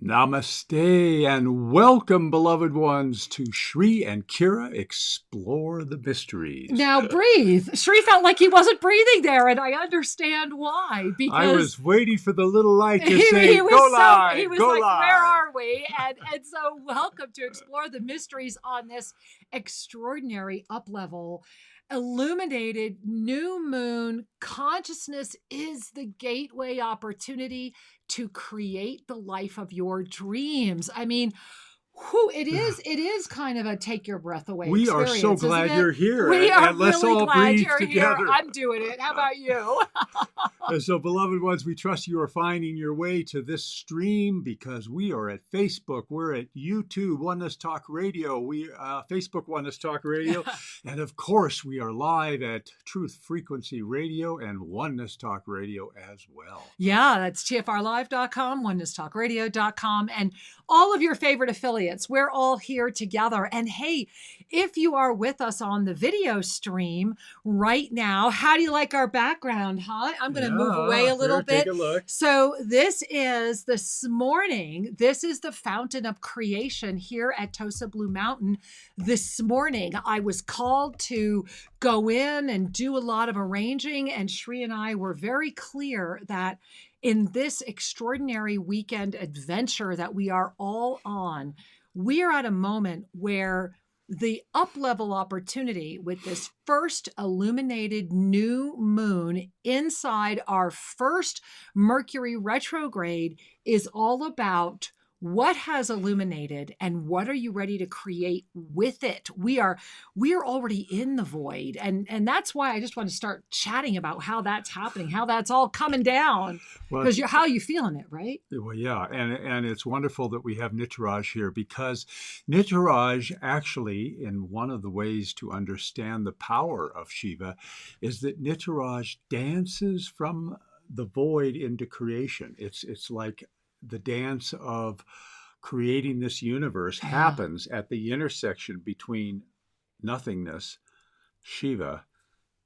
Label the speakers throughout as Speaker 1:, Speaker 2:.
Speaker 1: Namaste and welcome, beloved ones, to Shri and Kira Explore the Mysteries.
Speaker 2: Now breathe. Shri felt like he wasn't breathing there, and I understand why. Because
Speaker 1: I was waiting for the little light to say, go live,
Speaker 2: he was
Speaker 1: go
Speaker 2: like,
Speaker 1: live.
Speaker 2: where are we? And so welcome to Explore the Mysteries on this extraordinary up-level, illuminated new moon. Consciousness is the gateway opportunity to create the life of your dreams. I mean, it is kind of a take your breath away
Speaker 1: We are
Speaker 2: experience,
Speaker 1: so glad you're here.
Speaker 2: We are
Speaker 1: let's
Speaker 2: really
Speaker 1: all
Speaker 2: glad
Speaker 1: breathe
Speaker 2: you're
Speaker 1: together.
Speaker 2: here. I'm doing it. How about you?
Speaker 1: And so, beloved ones, we trust you are finding your way to this stream because we are at Facebook, we're at YouTube, Oneness Talk Radio, Facebook Oneness Talk Radio, and of course, we are live at Truth Frequency Radio and Oneness Talk Radio as well.
Speaker 2: Yeah, that's tfrlive.com, onenesstalkradio.com, and all of your favorite affiliates. We're all here together. And hey, if you are with us on the video stream right now, how do you like our background, huh? I'm going to move away a little bit.
Speaker 1: Take a look.
Speaker 2: So this is the fountain of creation here at Tosa Blue Mountain. This morning, I was called to go in and do a lot of arranging, and Shri and I were very clear that in this extraordinary weekend adventure that we are all on, we are at a moment where the up-level opportunity with this first illuminated new moon inside our first Mercury retrograde is all about what has illuminated and what are you ready to create with it. We are already in the void. And that's why I just want to start chatting about how that's happening, how that's all coming down. Because how you feeling it, right?
Speaker 1: Well, yeah. And it's wonderful that we have Nitaraj here because Nitaraj actually, in one of the ways to understand the power of Shiva, is that Nitaraj dances from the void into creation. It's like the dance of creating this universe happens at the intersection between nothingness, Shiva,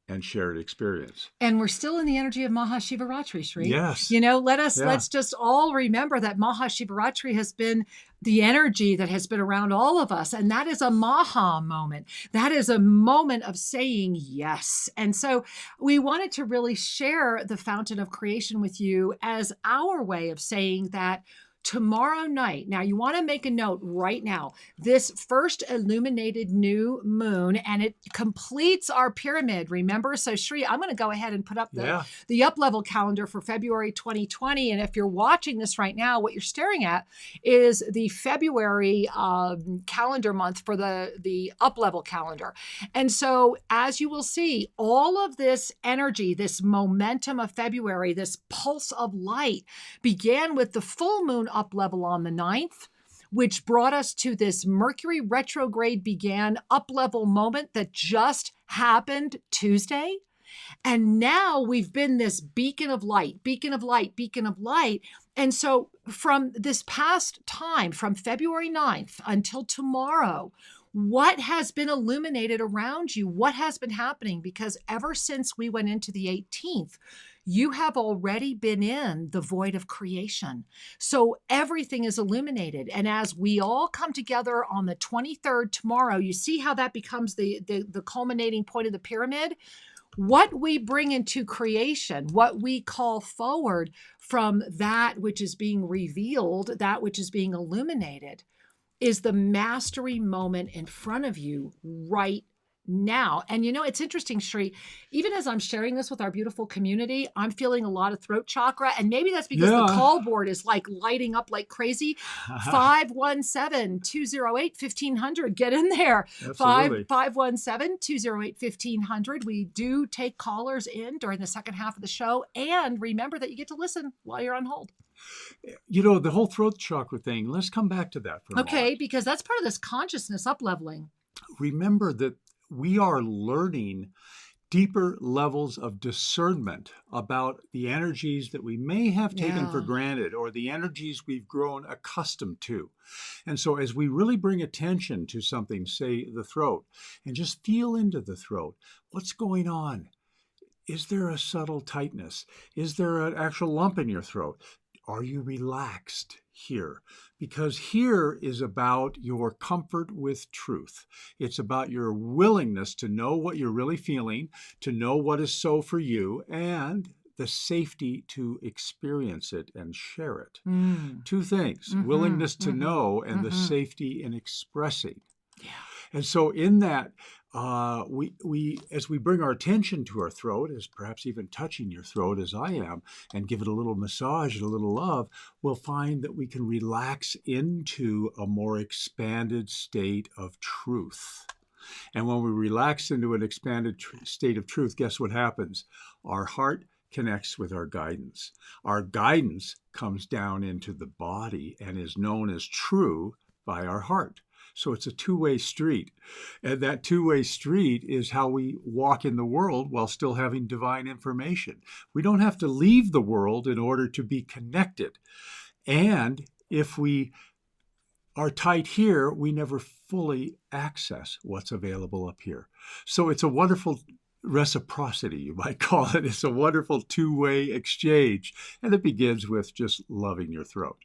Speaker 1: and shared experience.
Speaker 2: And we're still in the energy of Mahashivaratri, Shri.
Speaker 1: Yes.
Speaker 2: Let's just all remember that Mahashivaratri has been the energy that has been around all of us. And that is a Maha moment. That is a moment of saying yes. And so we wanted to really share the fountain of creation with you as our way of saying that tomorrow night, now you want to make a note right now, this first illuminated new moon, and it completes our pyramid, remember? So Shri, I'm going to go ahead and put up the up-level calendar for February 2020. And if you're watching this right now, what you're staring at is the February calendar month for the up-level calendar. And so as you will see, all of this energy, this momentum of February, this pulse of light began with the full moon up level on the 9th, which brought us to this Mercury retrograde began up level moment that just happened Tuesday. And now we've been this beacon of light, beacon of light, beacon of light. And so from this past time, from February 9th until tomorrow, what has been illuminated around you? What has been happening? Because ever since we went into the 18th, you have already been in the void of creation. So everything is illuminated. And as we all come together on the 23rd tomorrow, you see how that becomes the culminating point of the pyramid? What we bring into creation, what we call forward from that which is being revealed, that which is being illuminated, is the mastery moment in front of you right now. And it's interesting, Shri, even as I'm sharing this with our beautiful community, I'm feeling a lot of throat chakra. And maybe that's because the call board is like lighting up like crazy. 517-208-1500. Get in there. 517-208-1500. We do take callers in during the second half of the show. And remember that you get to listen while you're on hold.
Speaker 1: The whole throat chakra thing, let's come back to that for a moment.
Speaker 2: Okay, because that's part of this consciousness up-leveling.
Speaker 1: Remember that we are learning deeper levels of discernment about the energies that we may have taken for granted or the energies we've grown accustomed to. And so as we really bring attention to something, say the throat, and just feel into the throat, what's going on? Is there a subtle tightness? Is there an actual lump in your throat? Are you relaxed? here, because here is about your comfort with truth. It's about your willingness to know what you're really feeling, to know what is so for you, and the safety to experience it and share it. Two things, willingness to know and the safety in expressing.
Speaker 2: Yeah.
Speaker 1: And so in that, we as we bring our attention to our throat, as perhaps even touching your throat as I am, and give it a little massage and a little love, we'll find that we can relax into a more expanded state of truth. And when we relax into an expanded state of truth, guess what happens? Our heart connects with our guidance. Our guidance comes down into the body and is known as true by our heart. So it's a two-way street. And that two-way street is how we walk in the world while still having divine information. We don't have to leave the world in order to be connected. And if we are tight here, we never fully access what's available up here. So it's a wonderful reciprocity, you might call it. It's a wonderful two-way exchange. And it begins with just loving your throat.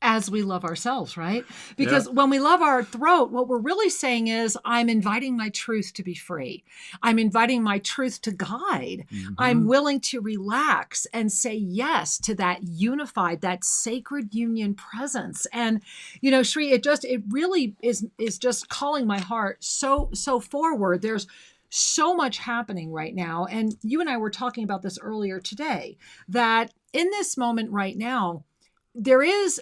Speaker 2: As we love ourselves, right? Because when we love our throat, what we're really saying is, I'm inviting my truth to be free. I'm inviting my truth to guide. I'm willing to relax and say yes to that unified, that sacred union presence. And, you know, Shri, it really is just calling my heart so forward. There's so much happening right now. And you and I were talking about this earlier today, that in this moment right now,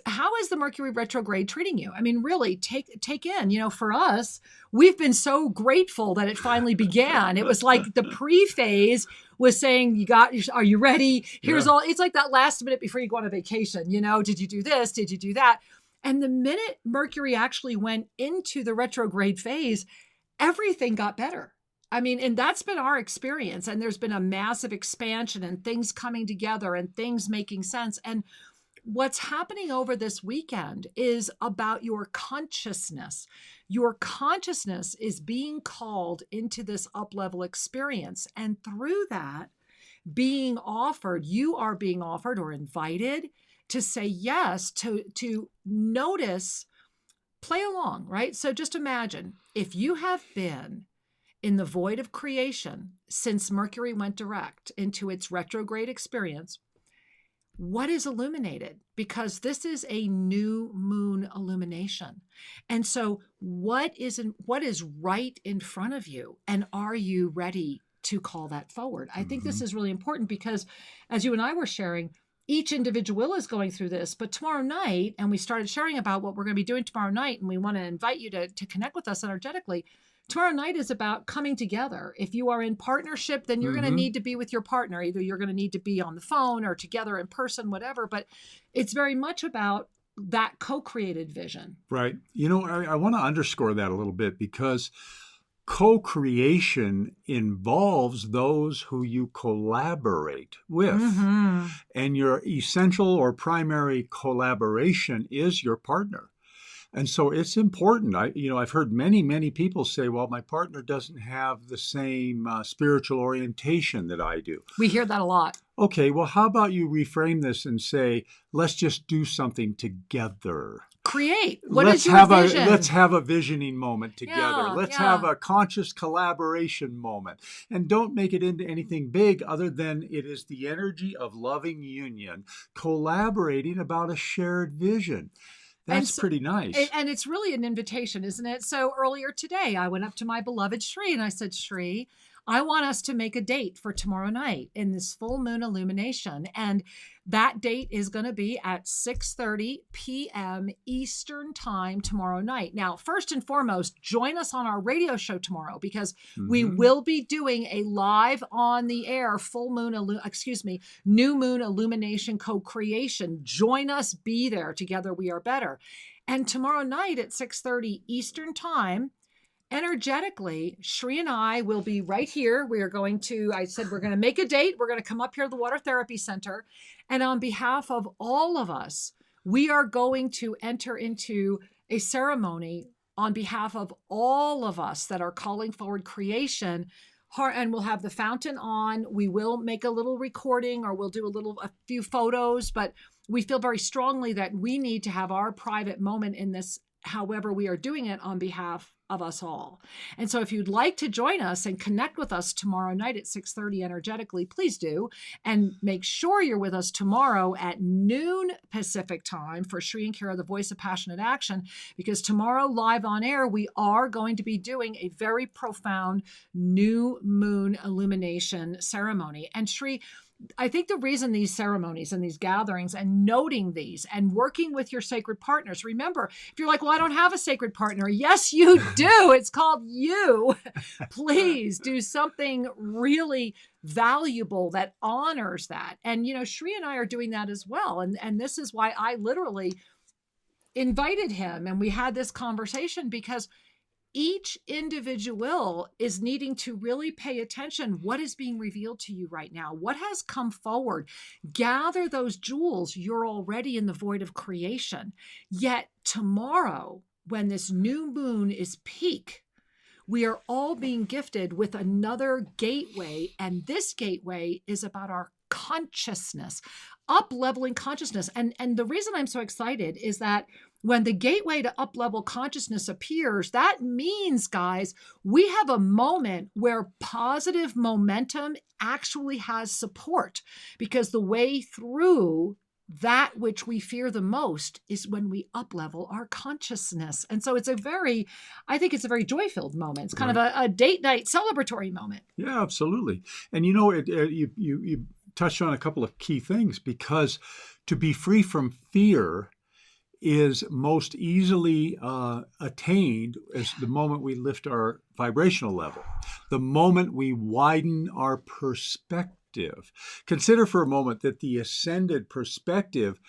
Speaker 2: how is the Mercury retrograde treating you? I mean, really take in, you know, for us, we've been so grateful that it finally began. It was like the pre-phase was saying, are you ready? Here's all, it's like that last minute before you go on a vacation, you know, did you do this? Did you do that? And the minute Mercury actually went into the retrograde phase, everything got better. I mean, and that's been our experience. And there's been a massive expansion and things coming together and things making sense. And what's happening over this weekend is about your consciousness. Your consciousness is being called into this up-level experience. And through that, you are being offered or invited to say yes, to notice, play along, right? So just imagine if you have been in the void of creation since Mercury went direct into its retrograde experience, what is illuminated? Because this is a new moon illumination. And so what is right in front of you? And are you ready to call that forward? I think this is really important because, as you and I were sharing, each individual is going through this, but tomorrow night, and we started sharing about what we're going to be doing tomorrow night, and we want to invite you to connect with us energetically. Tomorrow night is about coming together. If you are in partnership, then you're going to need to be with your partner. Either you're going to need to be on the phone or together in person, whatever. But it's very much about that co-created vision.
Speaker 1: Right. You know, I want to underscore that a little bit because co-creation involves those who you collaborate with. And your essential or primary collaboration is your partner. And so it's important. I've heard many people say, well, my partner doesn't have the same spiritual orientation that I do.
Speaker 2: We hear that a lot.
Speaker 1: Okay, well, how about you reframe this and say, let's just do something together.
Speaker 2: Create. What is your vision?
Speaker 1: Let's have a visioning moment together. Let's have a conscious collaboration moment. And don't make it into anything big other than it is the energy of loving union, collaborating about a shared vision. That's pretty nice.
Speaker 2: And it's really an invitation, isn't it? So earlier today, I went up to my beloved Shri and I said, Shri, I want us to make a date for tomorrow night in this full moon illumination. And that date is going to be at 6:30 p.m. Eastern time tomorrow night. Now, first and foremost, join us on our radio show tomorrow because we will be doing a live on the air new moon illumination co-creation. Join us, be there. Together we are better. And tomorrow night at 6:30 Eastern time, energetically, Shri and I will be right here. We're going to make a date. We're going to come up here to the Water Therapy Center. And on behalf of all of us, we are going to enter into a ceremony on behalf of all of us that are calling forward creation, and we'll have the fountain on. We will make a little recording, or we'll do a few photos, but we feel very strongly that we need to have our private moment in this, however we are doing it, on behalf of us all. And so if you'd like to join us and connect with us tomorrow night at 6:30 energetically, please do. And make sure you're with us tomorrow at noon Pacific time for Shri and Kara, the voice of passionate action, because tomorrow live on air, we are going to be doing a very profound new moon illumination ceremony. And Shri, I think the reason these ceremonies and these gatherings and noting these and working with your sacred partners, remember, if you're like, well, I don't have a sacred partner. Yes, you do. It's called you. Please do something really valuable that honors that. And, Shri and I are doing that as well. And this is why I literally invited him and we had this conversation, because each individual is needing to really pay attention. What is being revealed to you right now? What has come forward? Gather those jewels. You're already in the void of creation. Yet tomorrow, when this new moon is peak, we are all being gifted with another gateway. And this gateway is about our consciousness, up-leveling consciousness. And the reason I'm so excited is that when the gateway to up-level consciousness appears, that means, guys, we have a moment where positive momentum actually has support, because the way through that which we fear the most is when we up-level our consciousness. And so I think it's a very joy-filled moment. It's kind of a date night celebratory moment.
Speaker 1: Yeah, absolutely. And you touched on a couple of key things, because to be free from fear is most easily attained as the moment we lift our vibrational level, the moment we widen our perspective. Consider for a moment that the ascended perspective,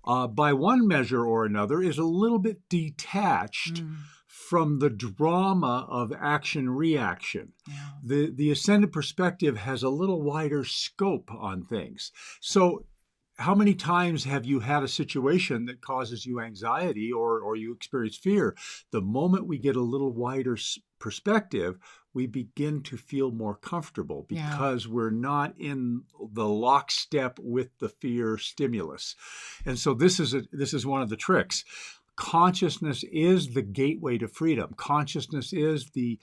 Speaker 1: by one measure or another, is a little bit detached from the drama of action-reaction. Yeah. The ascended perspective has a little wider scope on things. So how many times have you had a situation that causes you anxiety or you experience fear? The moment we get a little wider perspective, we begin to feel more comfortable, because we're not in the lockstep with the fear stimulus. And so this is one of the tricks. Consciousness is the gateway to freedom. Consciousness is the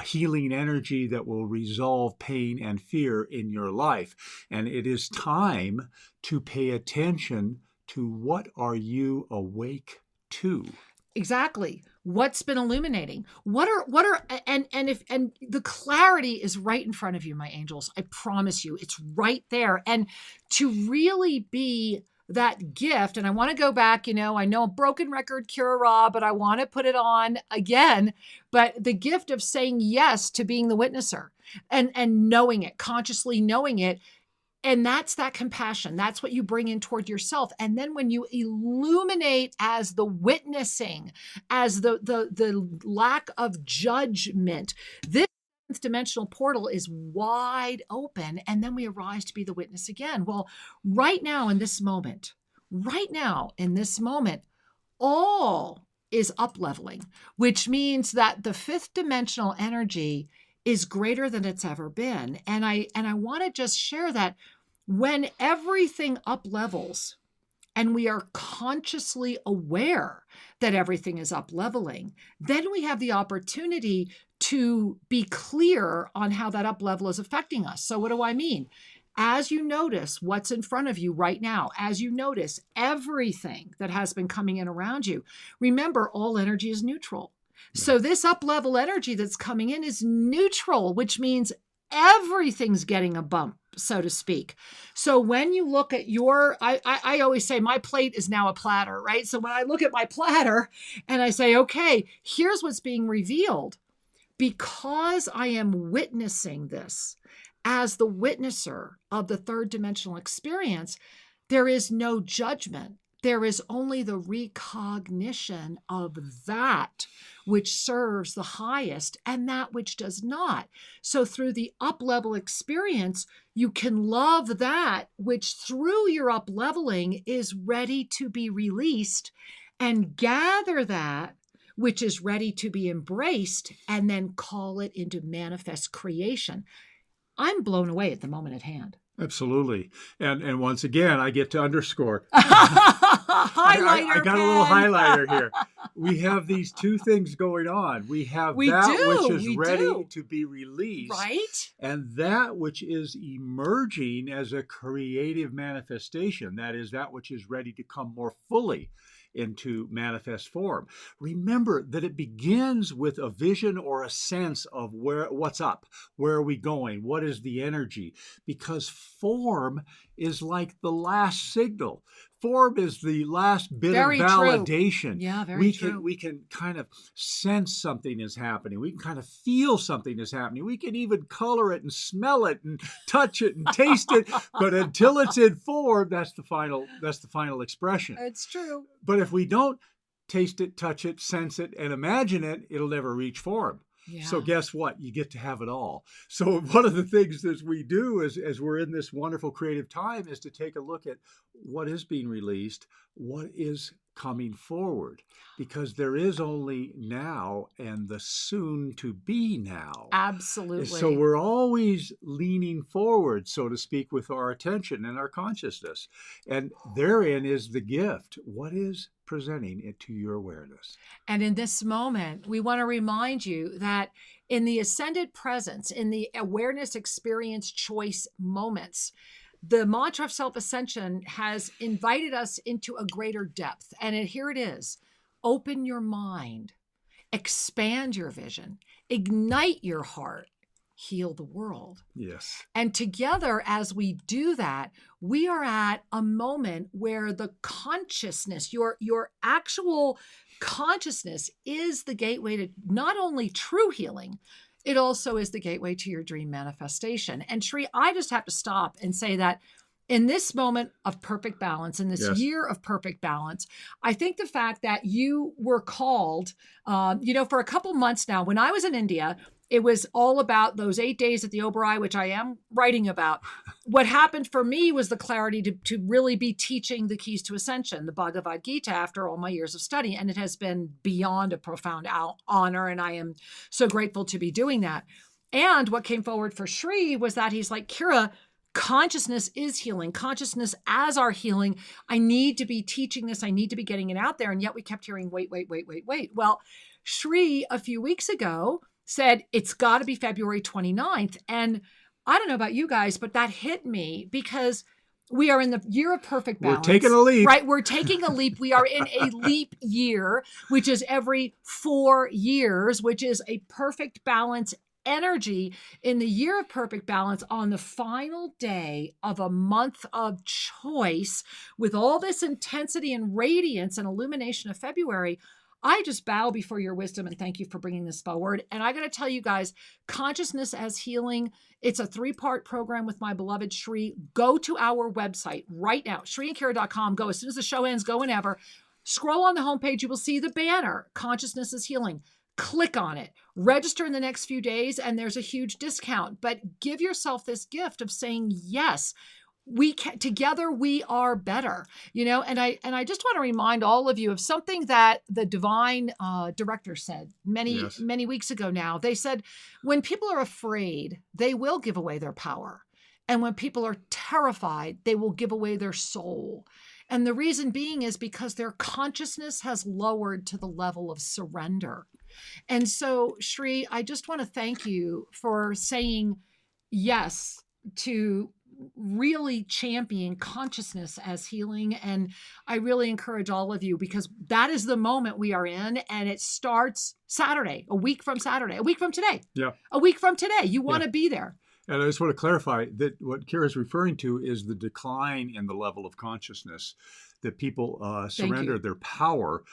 Speaker 1: healing energy that will resolve pain and fear in your life. And it is time to pay attention to what are you awake to.
Speaker 2: Exactly. What's been illuminating? And the clarity is right in front of you, my angels. I promise you, it's right there. And to really be that gift, and I want to go back, I know a broken record, Kira Ra, but I want to put it on again, but the gift of saying yes to being the witnesser and knowing it, consciously knowing it. And that's that compassion. That's what you bring in toward yourself. And then when you illuminate as the witnessing, as the lack of judgment, this dimensional portal is wide open, and then we arise to be the witness again. Well, right now in this moment, all is up-leveling, which means that the fifth dimensional energy is greater than it's ever been. And I want to just share that when everything up-levels and we are consciously aware that everything is up-leveling, then we have the opportunity to be clear on how that up-level is affecting us. So what do I mean? As you notice what's in front of you right now, as you notice everything that has been coming in around you, remember, all energy is neutral. So this up-level energy that's coming in is neutral, which means everything's getting a bump, so to speak. So when you look at I always say my plate is now a platter, right? So when I look at my platter and I say, okay, here's what's being revealed, because I am witnessing this as the witnesser of the third dimensional experience, there is no judgment. There is only the recognition of that which serves the highest and that which does not. So through the up-level experience, you can love that which through your up-leveling is ready to be released, and gather that which is ready to be embraced, and then call it into manifest creation. I'm blown away at the moment at hand.
Speaker 1: Absolutely. And once again, I get to underscore.
Speaker 2: Highlighter
Speaker 1: I got a little
Speaker 2: pen.
Speaker 1: highlighter here. We have these two things going on. We have which is ready to be released.
Speaker 2: Right.
Speaker 1: And that which is emerging as a creative manifestation. That is that which is ready to come more fully into manifest form. Remember that it begins with a vision or a sense of what's up, where are we going, what is the energy, because form is like the last signal. Form is the last bit
Speaker 2: Very
Speaker 1: of validation.
Speaker 2: True. Yeah, very true.
Speaker 1: We can kind of sense something is happening. We can kind of feel something is happening. We can even color it and smell it and touch it and taste it. But until it's in form, that's the final expression.
Speaker 2: It's true.
Speaker 1: But if we don't taste it, touch it, sense it, and imagine it, it'll never reach form.
Speaker 2: Yeah.
Speaker 1: So guess what? You get to have it all. So one of the things that we do as we're in this wonderful creative time is to take a look at what is being released, what is coming forward, because there is only now and the soon to be now.
Speaker 2: Absolutely.
Speaker 1: So we're always leaning forward, so to speak, with our attention and our consciousness. And therein is the gift. What is presenting it to your awareness?
Speaker 2: And in this moment, we want to remind you that in the ascended presence, in the awareness experience choice moments, the mantra of self-ascension has invited us into a greater depth. And here it is. Open your mind, expand your vision, ignite your heart, heal the world.
Speaker 1: Yes.
Speaker 2: And together, as we do that, we are at a moment where the consciousness, your actual consciousness, is the gateway to not only true healing, it also is the gateway to your dream manifestation. And Shri, I just have to stop and say that in this moment of perfect balance, in this year of perfect balance, I think the fact that you were called, for a couple months now, when I was in India, it was all about those 8 days at the Oberoi, which I am writing about. What happened for me was the clarity to really be teaching the keys to ascension, the Bhagavad Gita, after all my years of study. And it has been beyond a profound honor. And I am so grateful to be doing that. And what came forward for Shri was that he's like, Kira, consciousness is healing. Consciousness as our healing. I need to be teaching this. I need to be getting it out there. And yet we kept hearing, wait. Well, Shri, a few weeks ago, said it's got to be February 29th. And I don't know about you guys, but that hit me because we are in the year of perfect balance.
Speaker 1: We're taking a leap.
Speaker 2: Right? We're taking a leap. We are in a leap year, which is every 4 years, which is a perfect balance energy in the year of perfect balance on the final day of a month of choice with all this intensity and radiance and illumination of February. I just bow before your wisdom and thank you for bringing this forward. And I got to tell you guys, Consciousness as Healing, it's a 3-part program with my beloved Shri. Go to our website right now, shriandkira.com. Go as soon as the show ends, go whenever. Scroll on the homepage, you will see the banner, Consciousness is Healing. Click on it, register in the next few days, and there's a huge discount. But give yourself this gift of saying, yes, we can, together we are better, and I just want to remind all of you of something that the divine director said many weeks ago now. They said, when people are afraid, they will give away their power. And when people are terrified, they will give away their soul. And the reason being is because their consciousness has lowered to the level of surrender. And so, Shri, I just want to thank you for saying yes to really champion consciousness as healing. And I really encourage all of you, because that is the moment we are in, and it starts Saturday, a week from today. Yeah. A week from today. You want to be there.
Speaker 1: And I just want to clarify that what Kira's referring to is the decline in the level of consciousness, that people surrender their power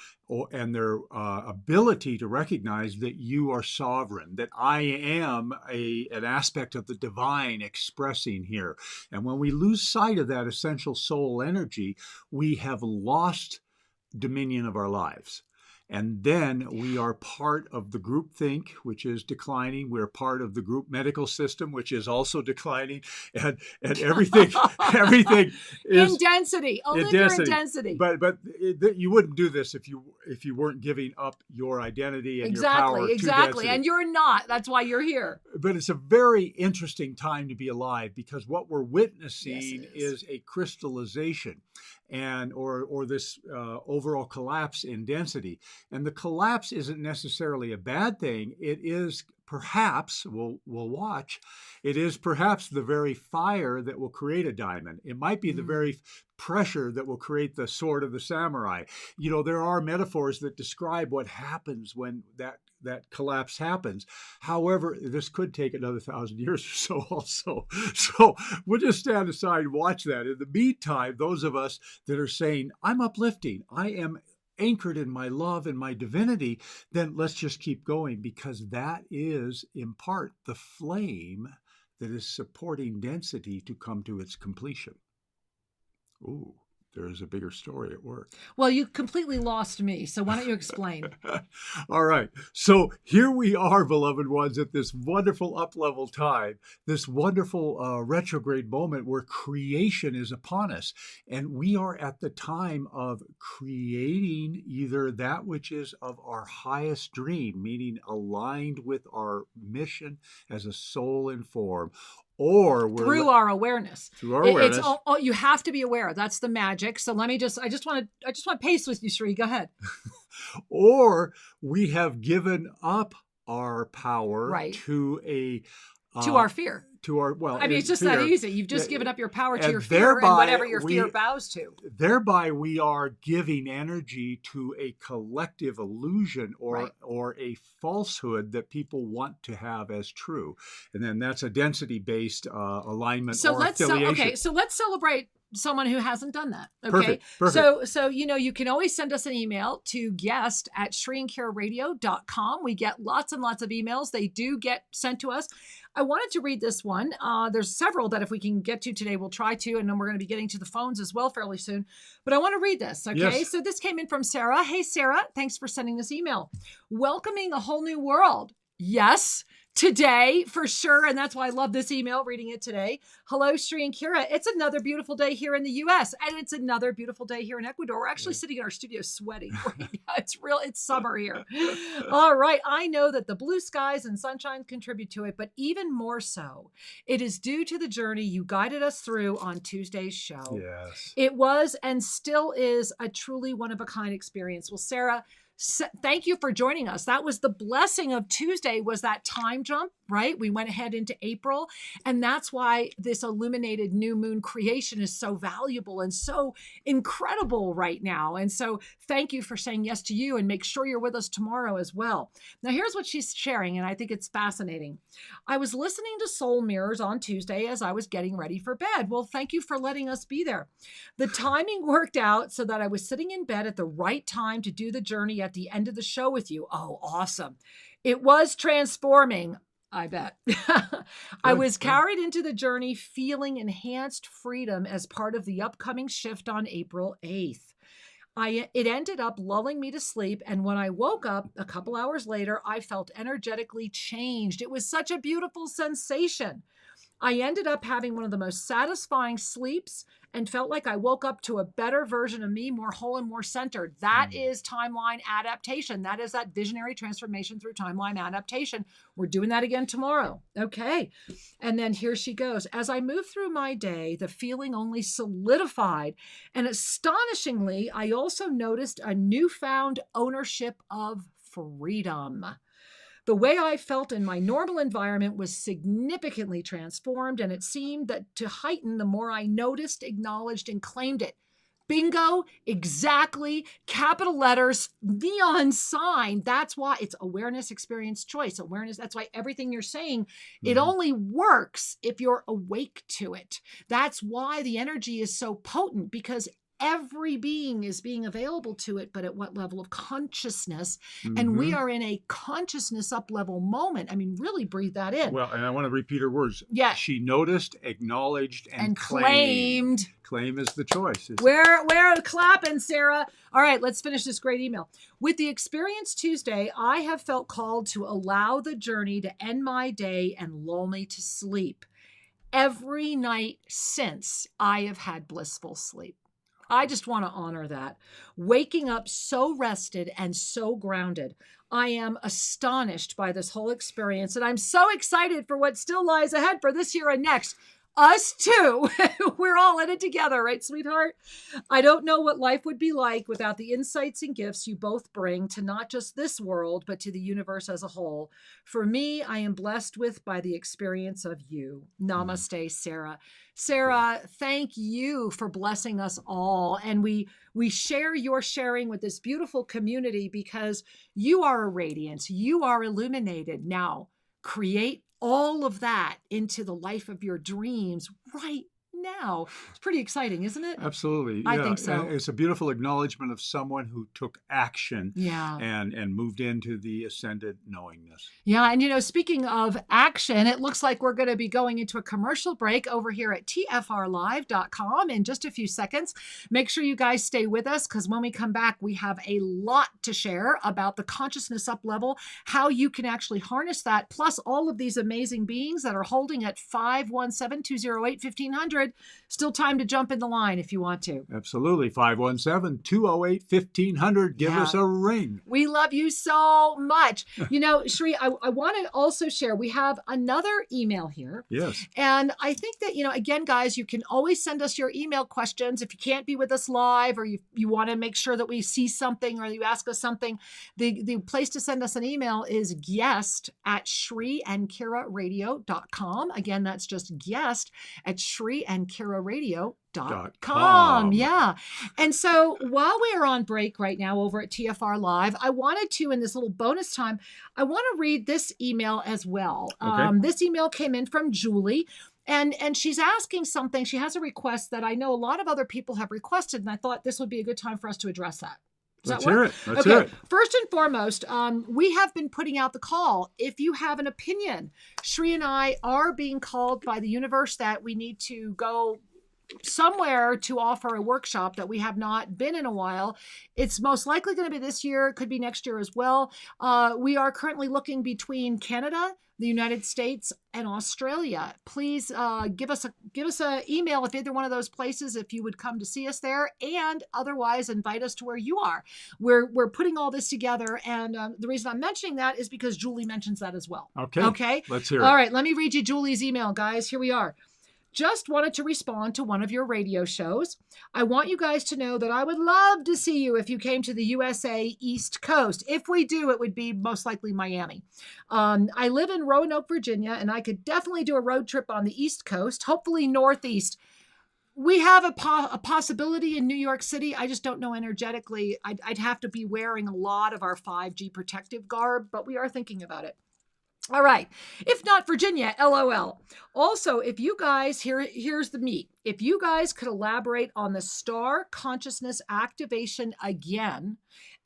Speaker 1: and their ability to recognize that you are sovereign, that I am an aspect of the divine expressing here. And when we lose sight of that essential soul energy, we have lost dominion of our lives. And then we are part of the group think, which is declining. We're part of the group medical system, which is also declining. And everything is
Speaker 2: in density. Olivia, in density.
Speaker 1: But you wouldn't do this if you weren't giving up your identity and your power to
Speaker 2: Exactly.
Speaker 1: density.
Speaker 2: And you're not. That's why you're here.
Speaker 1: But it's a very interesting time to be alive, because what we're witnessing is a crystallization and or this overall collapse in density. And the collapse isn't necessarily a bad thing. It is perhaps, we'll watch, it is perhaps the very fire that will create a diamond. It might be the very pressure that will create the sword of the samurai. You know, there are metaphors that describe what happens when that collapse happens. However, this could take another 1,000 years or so also. So we'll just stand aside and watch that. In the meantime, those of us that are saying, I'm uplifting, I am anchored in my love and my divinity, then let's just keep going, because that is in part the flame that is supporting density to come to its completion. Ooh, there's a bigger story at work.
Speaker 2: Well, you completely lost me, so why don't you explain?
Speaker 1: All right. So here we are, beloved ones, at this wonderful up-level time, this wonderful retrograde moment where creation is upon us. And we are at the time of creating either that which is of our highest dream, meaning aligned with our mission as a soul in form, or we're
Speaker 2: through our awareness.
Speaker 1: Through our awareness.
Speaker 2: It's you have to be aware. That's the magic. So let me I just want to pace with you, Sri. Go ahead.
Speaker 1: Or we have given up our power to
Speaker 2: our fear.
Speaker 1: I
Speaker 2: mean, it's just
Speaker 1: fear.
Speaker 2: That easy. You've just given up your power to your fear and whatever your fear bows to.
Speaker 1: Thereby, we are giving energy to a collective illusion or a falsehood that people want to have as true. And then that's a density-based alignment or affiliation.
Speaker 2: So let's celebrate someone who hasn't done that. Okay.
Speaker 1: Perfect.
Speaker 2: So, you can always send us an email to guest@shriandkiraradio.com. We get lots and lots of emails. They do get sent to us. I wanted to read this one. There's several that if we can get to today, we'll try to, and then we're going to be getting to the phones as well fairly soon. But I want to read this. Okay.
Speaker 1: Yes.
Speaker 2: So this came in from Sarah. Hey, Sarah, thanks for sending this email. Welcoming a whole new world. Yes. Today, for sure. And that's why I love this email, reading it today. Hello, Sri and Kira. It's another beautiful day here in the U.S. And it's another beautiful day here in Ecuador. We're actually sitting in our studio sweating right now. It's summer here. All right. I know that the blue skies and sunshine contribute to it, but even more so, it is due to the journey you guided us through on Tuesday's show.
Speaker 1: Yes.
Speaker 2: It was and still is a truly one-of-a-kind experience. Well, Sarah, thank you for joining us. That was the blessing of Tuesday, was that time jump, right? We went ahead into April, and that's why this illuminated new moon creation is so valuable and so incredible right now. And so thank you for saying yes to you, and make sure you're with us tomorrow as well. Now, here's what she's sharing, and I think it's fascinating. I was listening to Soul Mirrors on Tuesday as I was getting ready for bed. Well, thank you for letting us be there. The timing worked out so that I was sitting in bed at the right time to do the journey at the end of the show with you. Oh, awesome. It was transforming, I bet. I was carried into the journey feeling enhanced freedom as part of the upcoming shift on April 8th. It ended up lulling me to sleep, and when I woke up a couple hours later, I felt energetically changed. It was such a beautiful sensation. I ended up having one of the most satisfying sleeps and felt like I woke up to a better version of me, more whole and more centered. That is timeline adaptation. That is that visionary transformation through timeline adaptation. We're doing that again tomorrow. Okay. And then here she goes. As I moved through my day, the feeling only solidified. And astonishingly, I also noticed a newfound ownership of freedom. The way I felt in my normal environment was significantly transformed, and it seemed that to heighten the more I noticed, acknowledged, and claimed it. Bingo, exactly, capital letters, neon sign. That's why it's awareness, experience, choice. Awareness, that's why everything you're saying, it only works if you're awake to it. That's why the energy is so potent, because every being is being available to it, but at what level of consciousness? And we are in a consciousness up level moment. I mean, really breathe that in.
Speaker 1: Well, and I want to repeat her words.
Speaker 2: Yeah.
Speaker 1: She noticed, acknowledged, and
Speaker 2: claimed.
Speaker 1: Claim is the choice.
Speaker 2: We're clapping, Sarah. All right, let's finish this great email. With the Experience Tuesday, I have felt called to allow the journey to end my day and lull me to sleep. Every night since, I have had blissful sleep. I just want to honor that. Waking up so rested and so grounded. I am astonished by this whole experience, and I'm so excited for what still lies ahead for this year and next. Us too. We're all in it together, right, sweetheart? I don't know what life would be like without the insights and gifts you both bring to not just this world, but to the universe as a whole. For me, I am blessed by the experience of you. Namaste, Sarah. Sarah, thank you for blessing us all. And we share your sharing with this beautiful community because you are a radiance. You are illuminated. Now, create all of that into the life of your dreams right now. It's pretty exciting, isn't it?
Speaker 1: Absolutely.
Speaker 2: I think so.
Speaker 1: It's a beautiful acknowledgement of someone who took action
Speaker 2: Yeah.
Speaker 1: and moved into the ascended knowingness.
Speaker 2: Yeah. And, speaking of action, it looks like we're going to be going into a commercial break over here at tfrlive.com in just a few seconds. Make sure you guys stay with us because when we come back, we have a lot to share about the consciousness up level, how you can actually harness that, plus all of these amazing beings that are holding at 517-208-1500. Still time to jump in the line if you want to.
Speaker 1: Absolutely. 517-208-1500. Give us a ring.
Speaker 2: We love you so much. Shri, I want to also share, we have another email here.
Speaker 1: Yes.
Speaker 2: And I think that, again, guys, you can always send us your email questions. If you can't be with us live or you want to make sure that we see something or you ask us something, the place to send us an email is guest@shriandkiraradio.com. Again, that's just guest@shriandkiraradio.com. Yeah. And so while we are on break right now over at TFR Live, I wanted to, in this little bonus time, I want to read this email as well.
Speaker 1: Okay.
Speaker 2: This email came in from Julie. And she's asking something. She has a request that I know a lot of other people have requested, and I thought this would be a good time for us to address that.
Speaker 1: Let's hear it. Let's hear it.
Speaker 2: First and foremost, we have been putting out the call. If you have an opinion, Shri and I are being called by the universe that we need to go somewhere to offer a workshop that we have not been in a while. It's most likely going to be this year. It could be next year as well. We are currently looking between Canada, the United States, and Australia. Please give us an email if either one of those places, if you would come to see us there, and otherwise invite us to where you are. We're putting all this together, and the reason I'm mentioning that is because Julie mentions that as well. Okay.
Speaker 1: Let's hear it.
Speaker 2: All right. Let me read you Julie's email, guys. Here we are. Just wanted to respond to one of your radio shows. I want you guys to know that I would love to see you if you came to the USA East Coast. If we do, it would be most likely Miami. I live in Roanoke, Virginia, and I could definitely do a road trip on the East Coast, hopefully Northeast. We have a possibility in New York City. I just don't know energetically. I'd have to be wearing a lot of our 5G protective garb, but we are thinking about it. All right. If not Virginia, LOL. Also, if you guys, here's the meat. If you guys could elaborate on the star consciousness activation again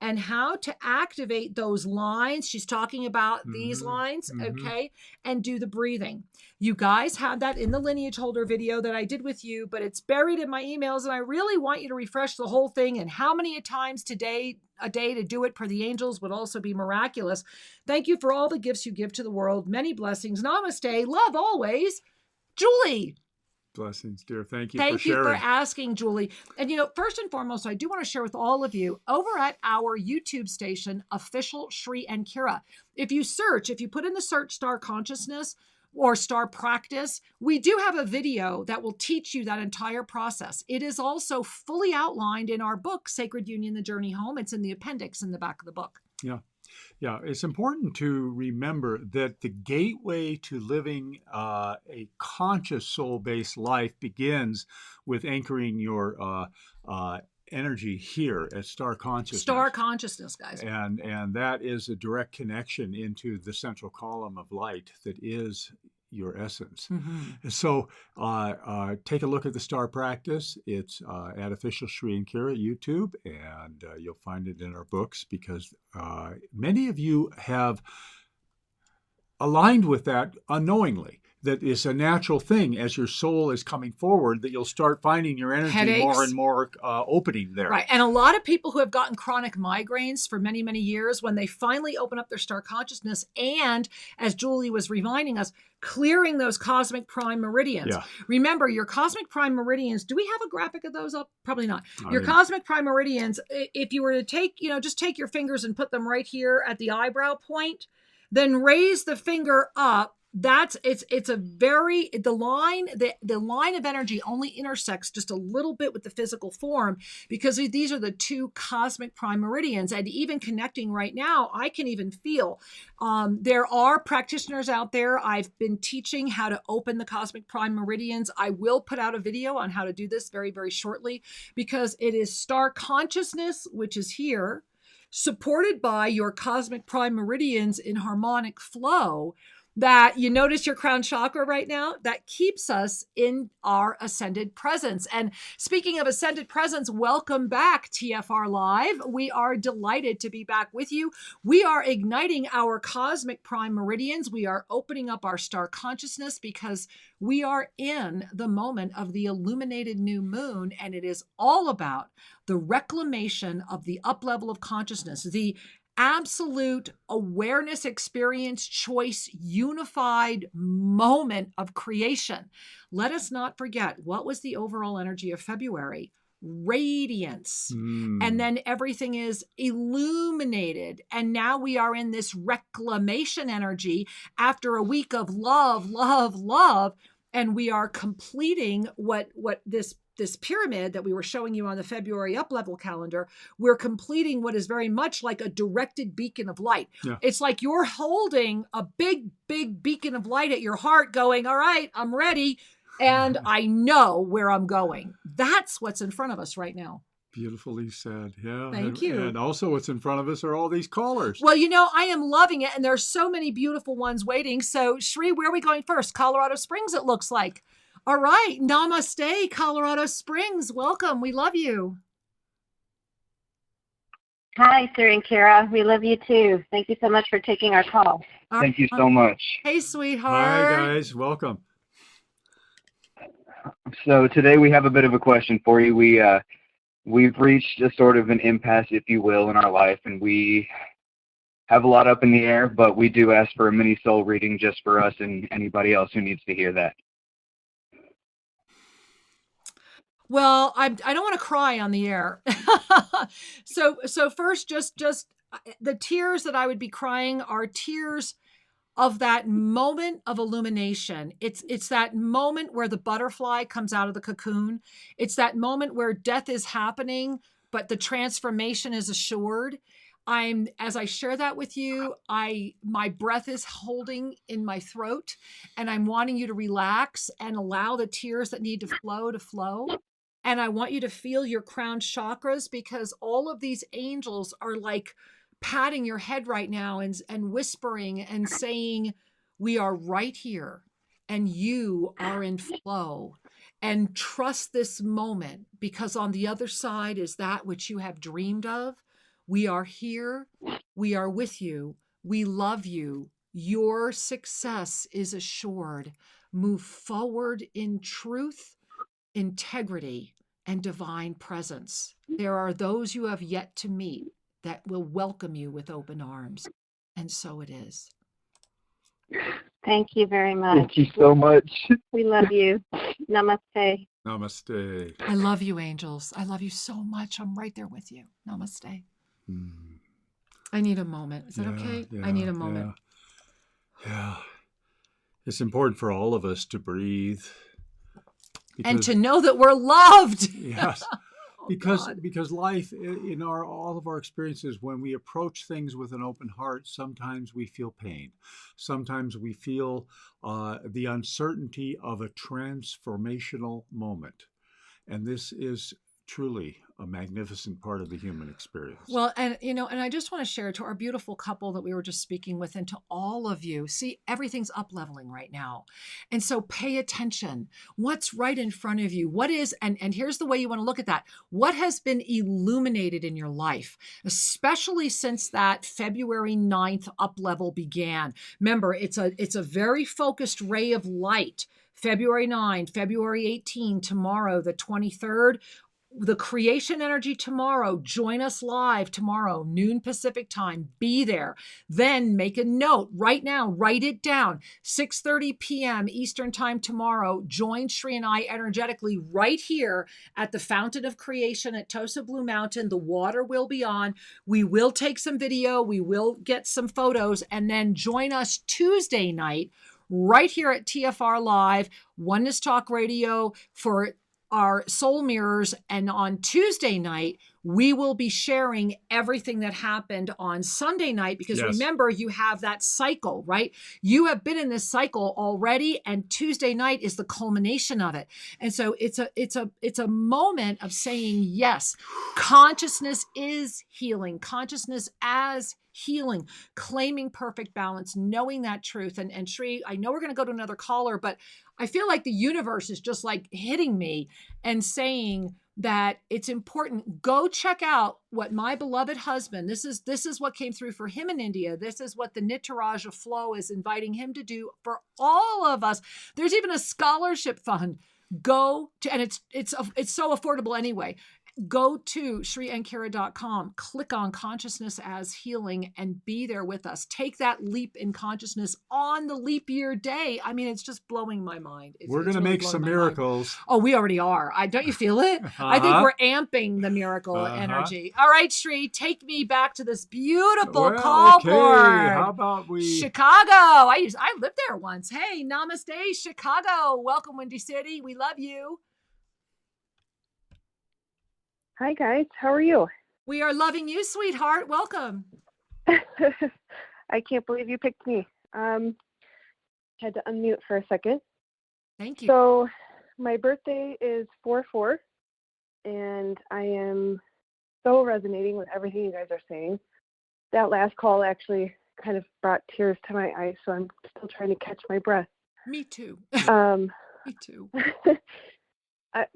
Speaker 2: and how to activate those lines. She's talking about these lines, okay? And do the breathing. You guys had that in the lineage holder video that I did with you, but it's buried in my emails, and I really want you to refresh the whole thing. And how many times a day to do it per the angels would also be miraculous. Thank you for all the gifts you give to the world. Many blessings. Namaste. Love always. Julie.
Speaker 1: Blessings, dear. Thank you
Speaker 2: Thank
Speaker 1: for
Speaker 2: you
Speaker 1: sharing.
Speaker 2: for asking, Julie. And, first and foremost, I do want to share with all of you over at our YouTube station, Official Shri and Kira. If you put in the search Star Consciousness or Star Practice, we do have a video that will teach you that entire process. It is also fully outlined in our book, Sacred Union, The Journey Home. It's in the appendix in the back of the book.
Speaker 1: Yeah. Yeah, it's important to remember that the gateway to living a conscious soul-based life begins with anchoring your energy here at Star Consciousness.
Speaker 2: Star Consciousness, guys.
Speaker 1: And that is a direct connection into the central column of light that is your essence.
Speaker 2: Mm-hmm.
Speaker 1: So take a look at the Star Practice. It's at Official Shri and Kira YouTube, and you'll find it in our books, because many of you have aligned with that unknowingly. That is a natural thing as your soul is coming forward, that you'll start finding your energy
Speaker 2: Headaches.
Speaker 1: more and more opening there.
Speaker 2: Right. And a lot of people who have gotten chronic migraines for many, many years, when they finally open up their star consciousness, and as Julie was reminding us, clearing those cosmic prime meridians.
Speaker 1: Yeah.
Speaker 2: Remember, your cosmic prime meridians, do we have a graphic of those up? Probably not. Your
Speaker 1: mean,
Speaker 2: cosmic prime meridians, if you were to take, just take your fingers and put them right here at the eyebrow point, then raise the finger up. It's a very, the line of energy only intersects just a little bit with the physical form, because these are the two cosmic prime meridians. And even connecting right now, I can even feel there are practitioners out there. I've been teaching how to open the cosmic prime meridians. I will put out a video on how to do this very, very shortly, because it is star consciousness, which is here, supported by your cosmic prime meridians in harmonic flow, that you notice your crown chakra right now, that keeps us in our ascended presence. And speaking of ascended presence, welcome back, TFR Live. We are delighted to be back with you. We are igniting our cosmic prime meridians. We are opening up our star consciousness, because we are in the moment of the illuminated new moon, and it is all about the reclamation of the up level of consciousness, the absolute awareness, experience, choice, unified moment of creation. Let us not forget, what was the overall energy of February? Radiance. And then everything is illuminated. And now we are in this reclamation energy after a week of love, love, love. And we are completing what this pyramid that we were showing you on the February up level calendar. We're completing what is very much like a directed beacon of light.
Speaker 1: Yeah.
Speaker 2: It's like you're holding a big, big beacon of light at your heart, going, all right, I'm ready. And I know where I'm going. That's what's in front of us right now.
Speaker 1: Beautifully said. Yeah.
Speaker 2: Thank you.
Speaker 1: And also what's in front of us are all these callers.
Speaker 2: Well, I am loving it. And there's so many beautiful ones waiting. So Shri, where are we going first? Colorado Springs, it looks like. All right. Namaste, Colorado Springs. Welcome. We love you.
Speaker 3: Hi, Sir and Kira. We love you too. Thank you so much for taking our call.
Speaker 4: Thank you so much.
Speaker 2: Hey, sweetheart.
Speaker 1: Hi, guys. Welcome.
Speaker 4: So today we have a bit of a question for you. We've reached a sort of an impasse, if you will, in our life, and we have a lot up in the air, but we do ask for a mini soul reading just for us and anybody else who needs to hear that.
Speaker 2: Well, I don't want to cry on the air. So first, just the tears that I would be crying are tears of that moment of illumination. It's that moment where the butterfly comes out of the cocoon. It's that moment where death is happening, but the transformation is assured. As I share that with you, my breath is holding in my throat, and I'm wanting you to relax and allow the tears that need to flow. And I want you to feel your crown chakras, because all of these angels are like patting your head right now and whispering and saying, we are right here and you are in flow, and trust this moment, because on the other side is that which you have dreamed of. We are here. We are with you. We love you. Your success is assured. Move forward in truth, integrity, and divine presence. There are those you have yet to meet that will welcome you with open arms. And so it is.
Speaker 3: Thank you very much.
Speaker 4: Thank you so much.
Speaker 3: We love you. Namaste.
Speaker 1: Namaste.
Speaker 2: I love you, angels. I love you so much. I'm right there with you. Namaste. I need a moment. Is that okay? I need a moment.
Speaker 1: Yeah. It's important for all of us to breathe.
Speaker 2: And to know that we're loved.
Speaker 1: Yes. Because life, in all of our experiences, when we approach things with an open heart, sometimes we feel pain. Sometimes we feel the uncertainty of a transformational moment. And this is truly a magnificent part of the human experience.
Speaker 2: Well, and and I just want to share to our beautiful couple that we were just speaking with, and to all of you, see, everything's up leveling right now. And so pay attention. What's right in front of you? What is, and here's the way you want to look at that. What has been illuminated in your life, especially since that February 9th up level began? Remember, it's a very focused ray of light. February 9, February 18, tomorrow, the 23rd. The creation energy tomorrow. Join us live tomorrow, noon Pacific time. Be there. Then make a note right now. Write it down. 6:30 p.m. Eastern time tomorrow. Join Shri and I energetically right here at the Fountain of Creation at Tosa Blue Mountain. The water will be on. We will take some video. We will get some photos, and then join us Tuesday night right here at TFR Live, Oneness Talk Radio, for our soul mirrors. And on Tuesday night, we will be sharing everything that happened on Sunday night, because remember, you have that cycle, right? You have been in this cycle already, and Tuesday night is the culmination of it. And so it's a moment of saying, yes, consciousness is healing, consciousness as healing, claiming perfect balance, knowing that truth. And Shri, I know we're going to go to another caller, but I feel like the universe is just like hitting me and saying that it's important. Go check out what my beloved husband, this is what came through for him in India. This is what the Nityaraja flow is inviting him to do for all of us. There's even a scholarship fund. Go to, and it's so affordable anyway. Go to ShriAnkara.com, click on Consciousness as Healing, and be there with us. Take that leap in consciousness on the leap year day. I mean, it's just blowing my mind.
Speaker 1: We're going to make some miracles.
Speaker 2: Oh, we already are. Don't you feel it? I think we're amping the miracle energy. All right, Shri, take me back to this beautiful call board.
Speaker 1: How about we...
Speaker 2: Chicago. I lived there once. Hey, namaste, Chicago. Welcome, Windy City. We love you.
Speaker 5: Hi, guys. How are you?
Speaker 2: We are loving you, sweetheart. Welcome.
Speaker 5: I can't believe you picked me. Had to unmute for a second.
Speaker 2: Thank you.
Speaker 5: So my birthday is 4/4, and I am so resonating with everything you guys are saying. That last call actually kind of brought tears to my eyes, so I'm still trying to catch my breath.
Speaker 2: Me too. Me too.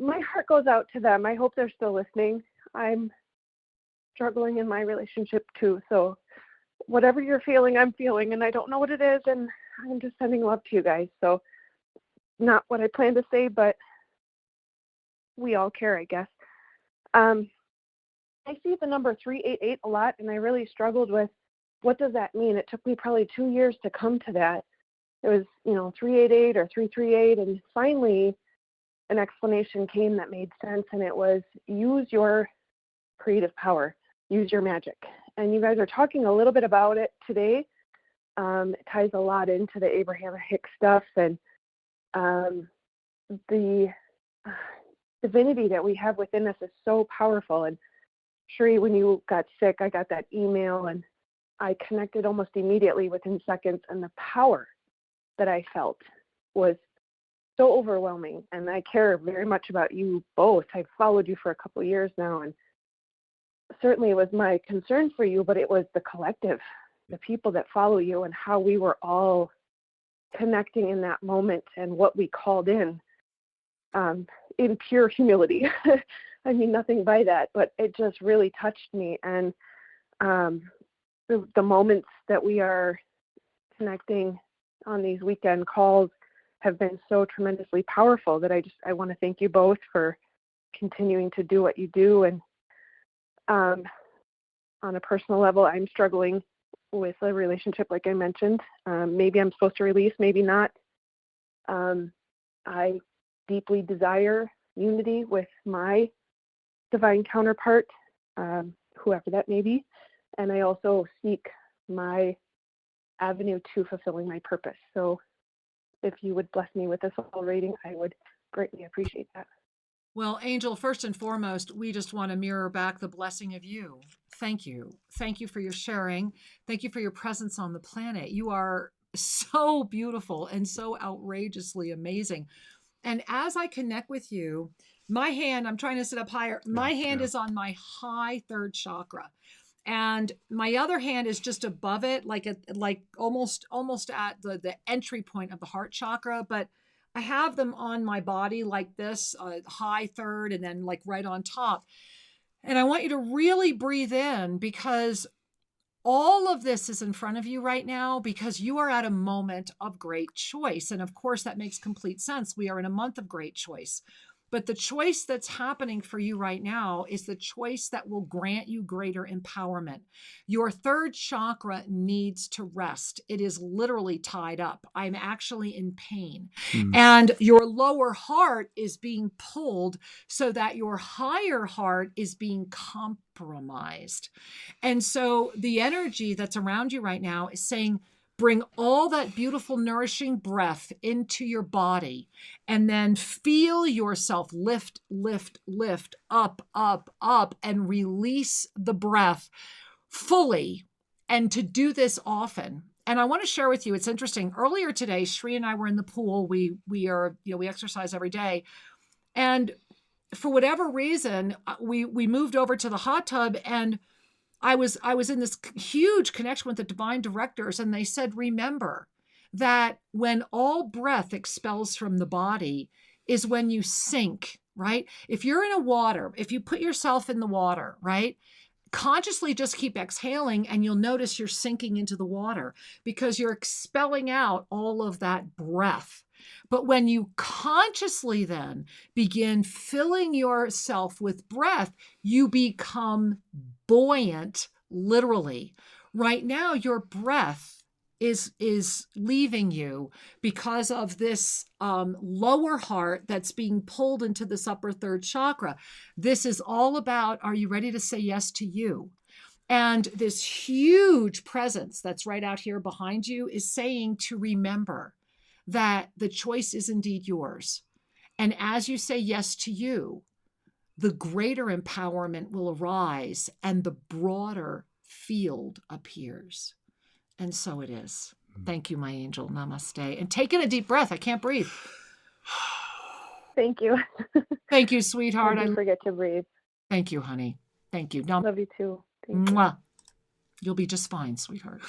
Speaker 5: My heart goes out to them. I hope they're still listening. I'm struggling in my relationship too. So whatever you're feeling, I'm feeling, and I don't know what it is. And I'm just sending love to you guys. So not what I planned to say, but we all care, I guess. I see the number 388 a lot, and I really struggled with what does that mean? It took me probably 2 years to come to that. It was, 388 or 338. And finally, an explanation came that made sense, and it was use your creative power, use your magic. And you guys are talking a little bit about it today. It ties a lot into the Abraham Hicks stuff, and the divinity that we have within us is so powerful. And Shri, when you got sick, I got that email, and I connected almost immediately within seconds, and the power that I felt was so overwhelming, and I care very much about you both. I've followed you for a couple of years now, and certainly it was my concern for you, but it was the collective, the people that follow you, and how we were all connecting in that moment, and what we called in pure humility. I mean, nothing by that, but it just really touched me. And the moments that we are connecting on these weekend calls have been so tremendously powerful that I want to thank you both for continuing to do what you do. And on a personal level, I'm struggling with a relationship, like I mentioned. Maybe I'm supposed to release, maybe not. I deeply desire unity with my divine counterpart, whoever that may be. And I also seek my avenue to fulfilling my purpose. So if you would bless me with a soul rating, I would greatly appreciate that.
Speaker 2: Well, Angel, first and foremost, we just want to mirror back the blessing of you. Thank you. Thank you for your sharing. Thank you for your presence on the planet. You are so beautiful and so outrageously amazing. And as I connect with you, my hand, I'm trying to sit up higher. My hand
Speaker 1: yeah.
Speaker 2: is on my high third chakra. And my other hand is just above it, like almost at the entry point of the heart chakra. But I have them on my body like this, high third, and then like right on top. And I want you to really breathe in, because all of this is in front of you right now, because you are at a moment of great choice. And of course, that makes complete sense. We are in a month of great choice. But the choice that's happening for you right now is the choice that will grant you greater empowerment. Your third chakra needs to rest. It is literally tied up. I'm actually in pain. And your lower heart is being pulled so that your higher heart is being compromised. And so the energy that's around you right now is saying, bring all that beautiful, nourishing breath into your body, and then feel yourself lift, lift, lift, up, up, up, and release the breath fully. And to do this often. And I want to share with you, it's interesting. Earlier today, Shri and I were in the pool. We exercise every day. And for whatever reason, we moved over to the hot tub, and I was in this huge connection with the divine directors, and they said, remember that when all breath expels from the body is when you sink, right? If you're in a water, if you put yourself in the water, right? Consciously just keep exhaling, and you'll notice you're sinking into the water because you're expelling out all of that breath. But when you consciously then begin filling yourself with breath, you become buoyant, literally. Right now, your breath is leaving you because of this lower heart that's being pulled into this upper third chakra. This is all about, are you ready to say yes to you? And this huge presence that's right out here behind you is saying to remember that the choice is indeed yours. And as you say yes to you, the greater empowerment will arise and the broader field appears. And so it is. Thank you, my angel. Namaste. And take in a deep breath. I can't breathe.
Speaker 5: Thank you.
Speaker 2: Thank you, sweetheart.
Speaker 5: Don't forget to breathe.
Speaker 2: Thank you, honey. Thank you. Now,
Speaker 5: Love you too. Thank you.
Speaker 2: mwah. You'll be just fine, sweetheart.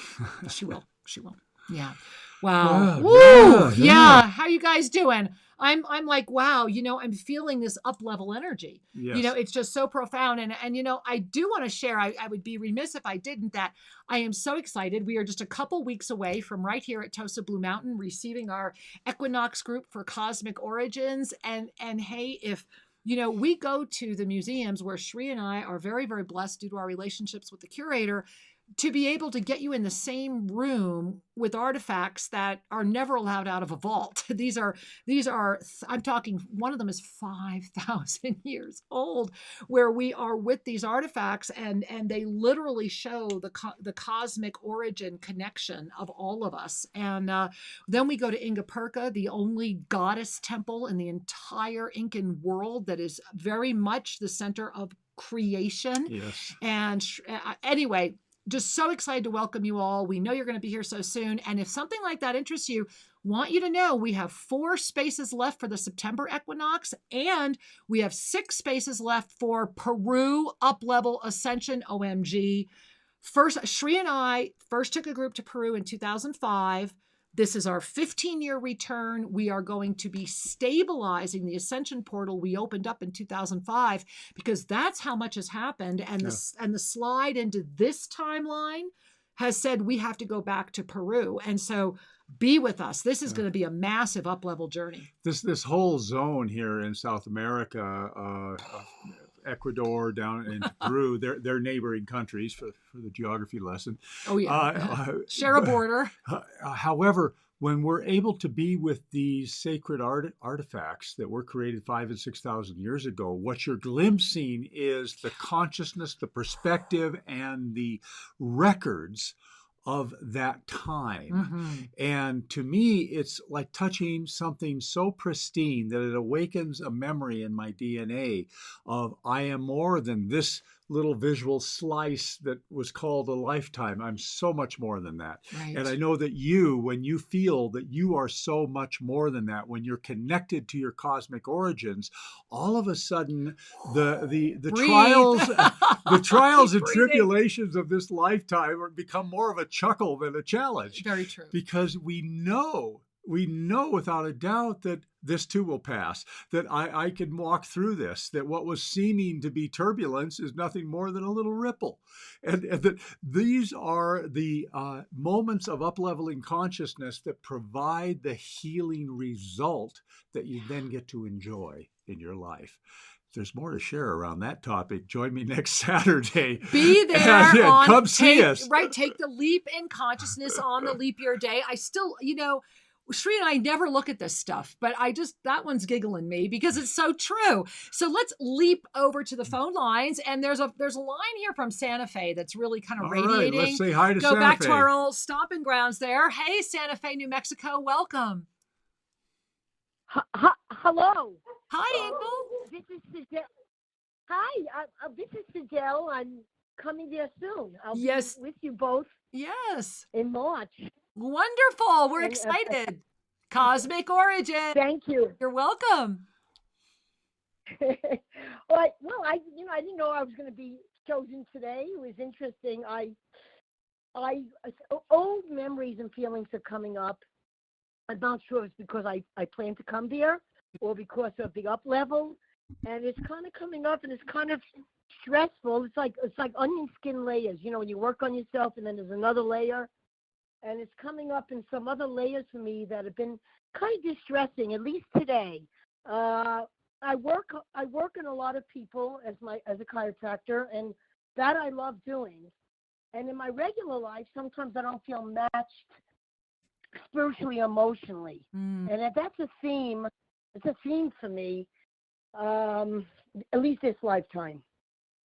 Speaker 2: She will. She will. Yeah. Wow.
Speaker 1: Yeah,
Speaker 2: Woo.
Speaker 1: yeah.
Speaker 2: Yeah. How you guys doing? I'm like, wow, I'm feeling this up level energy.
Speaker 1: Yes.
Speaker 2: It's just so profound. And I do want to share, I would be remiss if I didn't, that I am so excited. We are just a couple weeks away from right here at Tosa Blue Mountain receiving our Equinox group for Cosmic Origins. And hey, if we go to the museums where Shri and I are very, very blessed due to our relationships with the curator to be able to get you in the same room with artifacts that are never allowed out of a vault. These are, I'm talking, one of them is 5,000 years old, where we are with these artifacts and they literally show the cosmic origin connection of all of us. And then we go to Ingapurka, the only goddess temple in the entire Incan world that is very much the center of creation.
Speaker 1: Yes.
Speaker 2: And anyway, just so excited to welcome you all. We know you're going to be here so soon. And if something like that interests you, want you to know we have 4 spaces left for the September equinox, and we have 6 spaces left for Peru Up-Level Ascension. OMG. First, Shri and I first took a group to Peru in 2005. This is our 15-year return. We are going to be stabilizing the Ascension portal we opened up in 2005 because that's how much has happened. And the slide into this timeline has said we have to go back to Peru. And so be with us. This is going to be a massive up-level journey.
Speaker 1: This whole zone here in South America, Ecuador down into Peru, they're neighboring countries for the geography lesson.
Speaker 2: Oh yeah, share a border.
Speaker 1: However, when we're able to be with these sacred artifacts that were created 5,000 and 6,000 years ago, what you're glimpsing is the consciousness, the perspective, and the records of that time.
Speaker 2: Mm-hmm.
Speaker 1: And to me, it's like touching something so pristine that it awakens a memory in my DNA of I am more than this little visual slice that was called a lifetime. I'm so much more than that.
Speaker 2: Right.
Speaker 1: And I know that when you feel that you are so much more than that, when you're connected to your cosmic origins, all of a sudden the
Speaker 2: Breathe.
Speaker 1: trials and
Speaker 2: Keep breathing.
Speaker 1: tribulations of this lifetime become more of a chuckle than a challenge.
Speaker 2: Very true.
Speaker 1: Because we know without a doubt that this too will pass, that I can walk through this, that what was seeming to be turbulence is nothing more than a little ripple. And that these are the moments of up-leveling consciousness that provide the healing result that you then get to enjoy in your life. There's more to share around that topic. Join me next Saturday.
Speaker 2: Be there.
Speaker 1: Come see us.
Speaker 2: Right. Take the leap in consciousness on the leap year day. I still, Sri and I never look at this stuff, but that one's giggling me because it's so true. So let's leap over to the phone lines. And there's a line here from Santa Fe that's really kind of radiating.
Speaker 1: Right, let's say hi to Santa Fe.
Speaker 2: Go back to our old stomping grounds there. Hey, Santa Fe, New Mexico. Welcome.
Speaker 6: Hello.
Speaker 2: Hi, Angel.
Speaker 6: This is Sijel. Hi, this is Sijel. I'm coming there soon. I'll be with you both.
Speaker 2: Yes.
Speaker 6: In March.
Speaker 2: Wonderful. We're excited. Cosmic origin.
Speaker 6: Thank you.
Speaker 2: You're welcome.
Speaker 6: Well, I didn't know I was going to be chosen today. It was interesting. Old memories and feelings are coming up. I'm not sure if it's because I plan to come there or because of the up level, and it's kind of coming up, and it's kind of stressful. It's like onion skin layers. When you work on yourself, and then there's another layer, and it's coming up in some other layers for me that have been kind of distressing. At least today, I work in a lot of people as a chiropractor, and that I love doing. And in my regular life, sometimes I don't feel matched spiritually, emotionally, and that's a theme. It's a theme for me, at least this lifetime.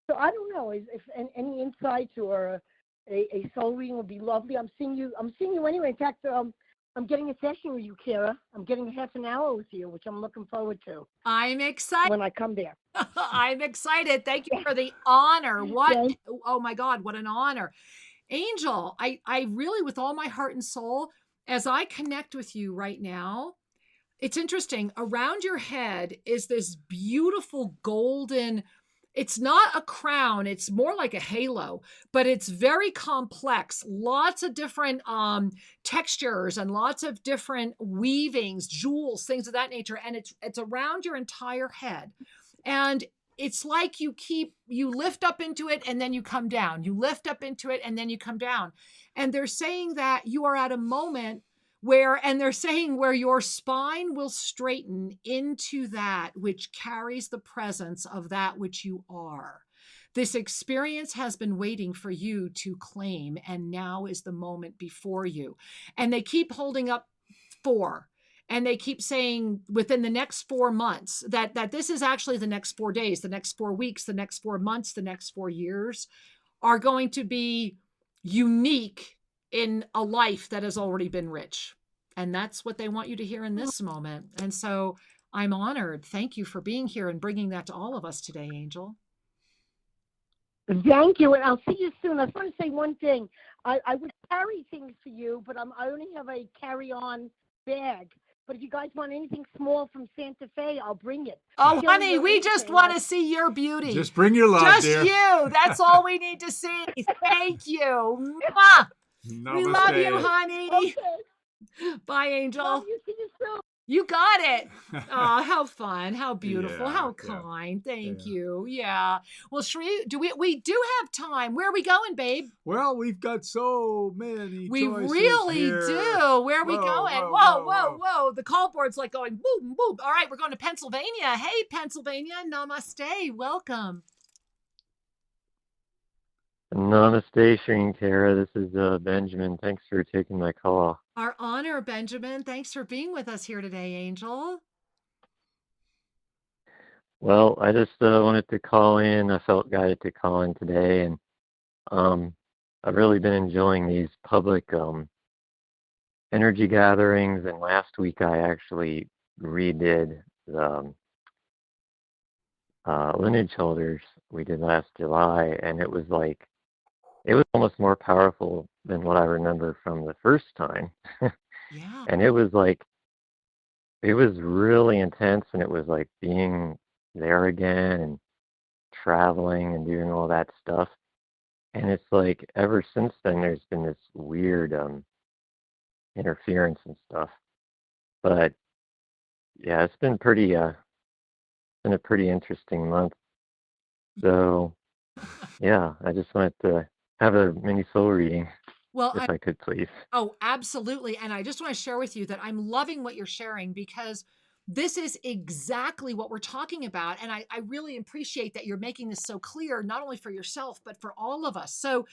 Speaker 6: So I don't know if any insights or a soul reading would be lovely. I'm seeing you anyway. In fact, I'm getting a session with you, Kara. I'm getting a half an hour with you, which I'm looking forward to.
Speaker 2: I'm excited
Speaker 6: when I come there.
Speaker 2: I'm excited. Thank you for the honor. Oh my God, what an honor. Angel, I really, with all my heart and soul, as I connect with you right now, it's interesting. Around your head is this beautiful golden, it's not a crown, it's more like a halo, but it's very complex. Lots of different textures and lots of different weavings, jewels, things of that nature. And it's around your entire head. And it's like you lift up into it and then you come down. You lift up into it and then you come down. And they're saying that you are at a moment where your spine will straighten into that which carries the presence of that which you are. This experience has been waiting for you to claim, and now is the moment before you. And they keep holding up 4. And they keep saying within the next 4 months that this is actually the next 4 days, the next 4 weeks, the next 4 months, the next 4 years are going to be unique in a life that has already been rich. And that's what they want you to hear in this moment. And so I'm honored. Thank you for being here and bringing that to all of us today, Angel.
Speaker 6: Thank you. And I'll see you soon. I just want to say one thing. I would carry things for you, but I only have a carry-on bag. But if you guys want anything small from Santa Fe, I'll bring it.
Speaker 2: Oh, honey, we just want to see your beauty.
Speaker 1: Just bring your love, dear.
Speaker 2: Just you. That's all we need to see. Thank you. Mwah. We love you, honey.
Speaker 6: Okay.
Speaker 2: Bye, Angel.
Speaker 6: Love you. See you soon.
Speaker 2: You got it. Oh, how fun. How beautiful.
Speaker 1: Yeah,
Speaker 2: how kind. Thank you. Yeah. Well, Shri, we do have time. Where are we going, babe?
Speaker 1: Well, we've got so many
Speaker 2: We
Speaker 1: choices
Speaker 2: really
Speaker 1: here.
Speaker 2: do. Where are we going?
Speaker 1: Whoa.
Speaker 2: The call board's like going boom, boom. All right, we're going to Pennsylvania. Hey, Pennsylvania. Namaste. Welcome.
Speaker 7: Namaste, Shri and Kara. This is Benjamin. Thanks for taking my call.
Speaker 2: Our honor, Benjamin. Thanks for being with us here today, Angel.
Speaker 7: Well, I just wanted to call in. I felt guided to call in today, and I've really been enjoying these public energy gatherings. And last week I actually redid the lineage holders we did last July, and it was almost more powerful than what I remember from the first time.
Speaker 2: Yeah.
Speaker 7: And it was really intense, and it was like being there again and traveling and doing all that stuff. And it's like ever since then, there's been this weird interference and stuff. But yeah, it's been a pretty interesting month. So yeah, I just wanted to have a mini soul reading,
Speaker 2: Well,
Speaker 7: if I could, please.
Speaker 2: Oh, absolutely. And I just want to share with you that I'm loving what you're sharing because this is exactly what we're talking about. And I really appreciate that you're making this so clear, not only for yourself, but for all of us. So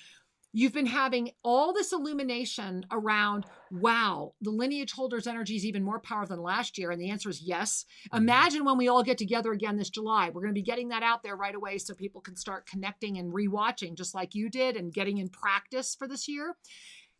Speaker 2: you've been having all this illumination around, wow, the lineage holder's energy is even more powerful than last year. And the answer is yes. Imagine when we all get together again this July. We're going to be getting that out there right away so people can start connecting and rewatching just like you did and getting in practice for this year.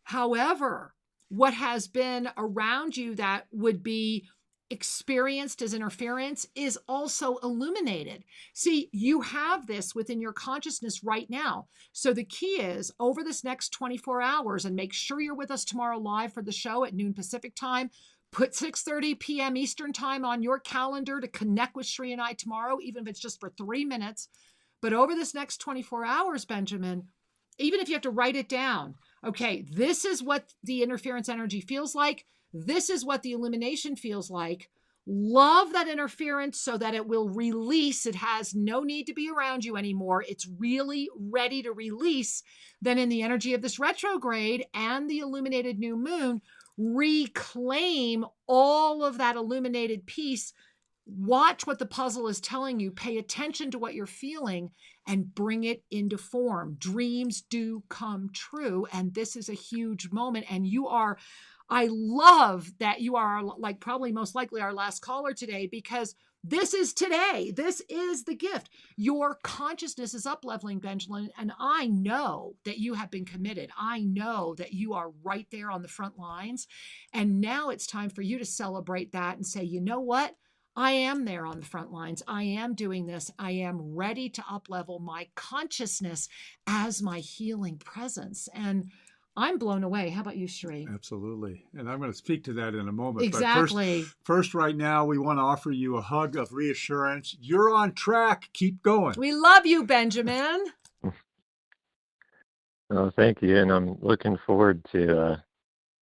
Speaker 2: However, what has been around you that would be experienced as interference is also illuminated. See, you have this within your consciousness right now. So the key is over this next 24 hours, and make sure you're with us tomorrow live for the show at noon Pacific time. Put 6:30 p.m. Eastern time on your calendar to connect with Shri and I tomorrow, even if it's just for 3 minutes. But over this next 24 hours, Benjamin, even if you have to write it down, okay, this is what the interference energy feels like. This is what the illumination feels like. Love that interference so that it will release. It has no need to be around you anymore. It's really ready to release. Then in the energy of this retrograde and the illuminated new moon, reclaim all of that illuminated piece. Watch what the puzzle is telling you. Pay attention to what you're feeling and bring it into form. Dreams do come true. And this is a huge moment. And I love that you are like probably most likely our last caller today, because this is today. This is the gift. Your consciousness is up leveling, Benjamin. And I know that you have been committed. I know that you are right there on the front lines. And now it's time for you to celebrate that and say, you know what? I am there on the front lines. I am doing this. I am ready to up-level my consciousness as my healing presence. And I'm blown away. How about you, Shri?
Speaker 1: Absolutely. And I'm going to speak to that in a moment.
Speaker 2: Exactly.
Speaker 1: But first, right now, we want to offer you a hug of reassurance. You're on track. Keep going.
Speaker 2: We love you, Benjamin.
Speaker 7: Oh, thank you. And I'm looking forward to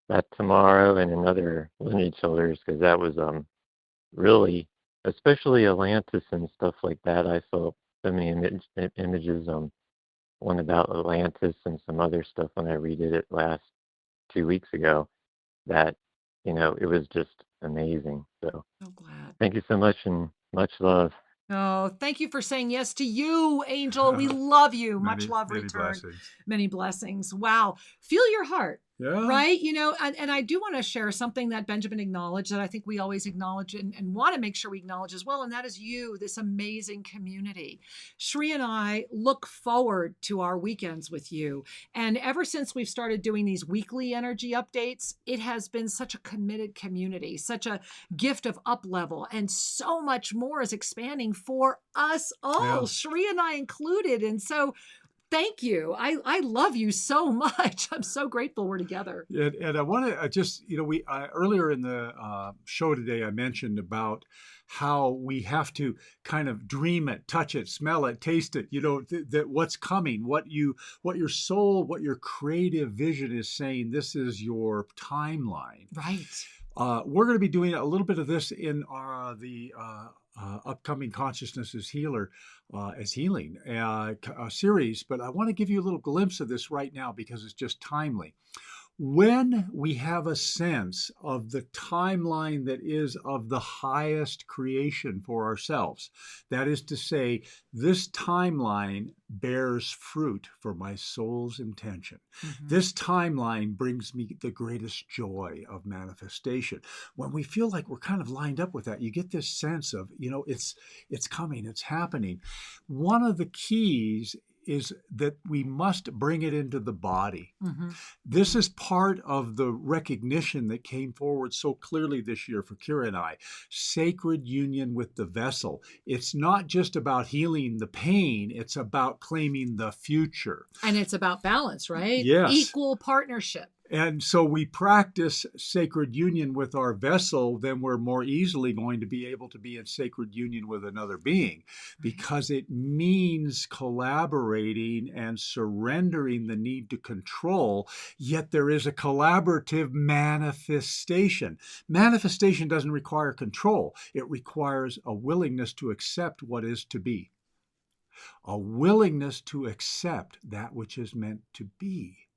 Speaker 7: that tomorrow and another lineage holders, because that was really, especially Atlantis and stuff like that. I saw so many images, one about Atlantis and some other stuff when I redid it last 2 weeks ago, that, it was just amazing. So
Speaker 2: glad.
Speaker 7: Thank you so much, and much love.
Speaker 2: Oh, thank you for saying yes to you, Angel. We love you. Much love
Speaker 1: many
Speaker 2: returned.
Speaker 1: blessings.
Speaker 2: Many blessings. Wow. Feel your heart.
Speaker 1: Yeah.
Speaker 2: Right? And I do want to share something that Benjamin acknowledged that I think we always acknowledge and want to make sure we acknowledge as well. And that is you, this amazing community. Shri and I look forward to our weekends with you. And ever since we've started doing these weekly energy updates, it has been such a committed community, such a gift of up level, and so much more is expanding for us all, Shri and I included. And so thank you. I love you so much. I'm so grateful we're together.
Speaker 1: And I want to just, earlier in the show today, I mentioned about how we have to kind of dream it, touch it, smell it, taste it, that what's coming, what your soul, what your creative vision is saying, this is your timeline.
Speaker 2: Right.
Speaker 1: We're going to be doing a little bit of this in the upcoming Consciousness as Healing series, but I want to give you a little glimpse of this right now because it's just timely. When we have a sense of the timeline that is of the highest creation for ourselves, that is to say, this timeline bears fruit for my soul's intention. Mm-hmm. This timeline brings me the greatest joy of manifestation. When we feel like we're kind of lined up with that, you get this sense of, it's coming, it's happening. One of the keys is that we must bring it into the body.
Speaker 2: Mm-hmm.
Speaker 1: This is part of the recognition that came forward so clearly this year for Kira and I. Sacred union with the vessel. It's not just about healing the pain, it's about claiming the future.
Speaker 2: And it's about balance, right?
Speaker 1: Yes.
Speaker 2: Equal partnership.
Speaker 1: And so we practice sacred union with our vessel, then we're more easily going to be able to be in sacred union with another being, because it means collaborating and surrendering the need to control, yet there is a collaborative manifestation. Manifestation doesn't require control. It requires a willingness to accept what is to be, a willingness to accept that which is meant to be.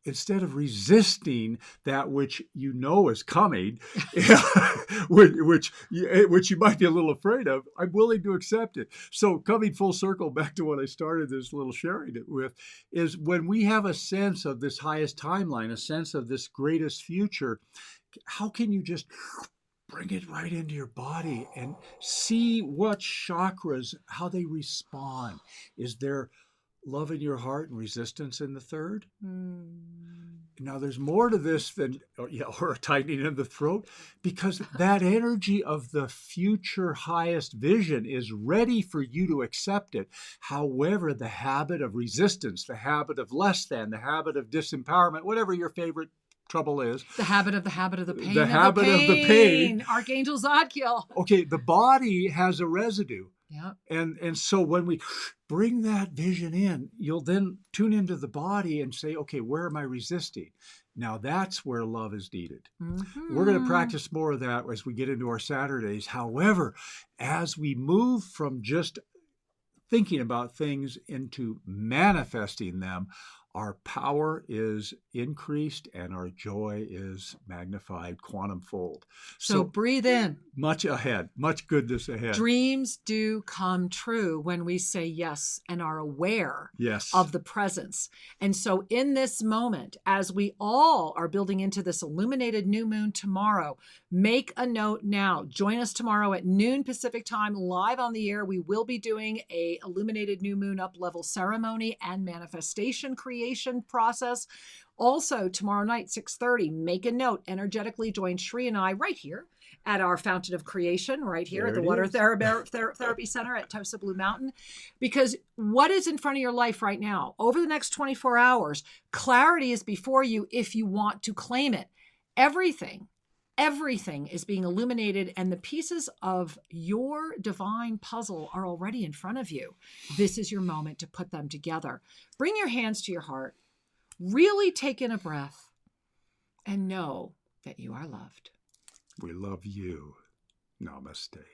Speaker 1: Instead of resisting that which you know is coming, which you might be a little afraid of, I'm willing to accept it. So coming full circle back to what I started this little sharing it with, is when we have a sense of this highest timeline, a sense of this greatest future, how can you just bring it right into your body and see what chakras, how they respond? Is there love in your heart and resistance in the third? Now, there's more to this than, or a tightening in the throat, because that energy of the future highest vision is ready for you to accept it. However, the habit of resistance, the habit of less than, the habit of disempowerment, whatever your favorite trouble is.
Speaker 2: The habit of the pain.
Speaker 1: The habit of the pain.
Speaker 2: Archangel Zadkiel.
Speaker 1: Okay, the body has a residue.
Speaker 2: Yeah.
Speaker 1: And so when we bring that vision in, you'll then tune into the body and say, okay, where am I resisting? Now that's where love is needed. Mm-hmm. We're going to practice more of that as we get into our Saturdays. However, as we move from just thinking about things into manifesting them, our power is increased and our joy is magnified quantum fold.
Speaker 2: So breathe in.
Speaker 1: Much ahead, much goodness ahead.
Speaker 2: Dreams do come true when we say yes and are aware of the presence. And so in this moment, as we all are building into this illuminated new moon tomorrow, make a note now. Join us tomorrow at noon Pacific time, live on the air. We will be doing a illuminated new moon up level ceremony and manifestation creation process. Also, tomorrow night, 6:30, make a note. Energetically join Shri and I right here at our Fountain of Creation, right here at the Water Therapy Center at Tosa Blue Mountain. Because what is in front of your life right now? Over the next 24 hours, clarity is before you if you want to claim it. Everything is being illuminated, and the pieces of your divine puzzle are already in front of you. This is your moment to put them together. Bring your hands to your heart. Really take in a breath and know that you are loved.
Speaker 1: We love you. Namaste.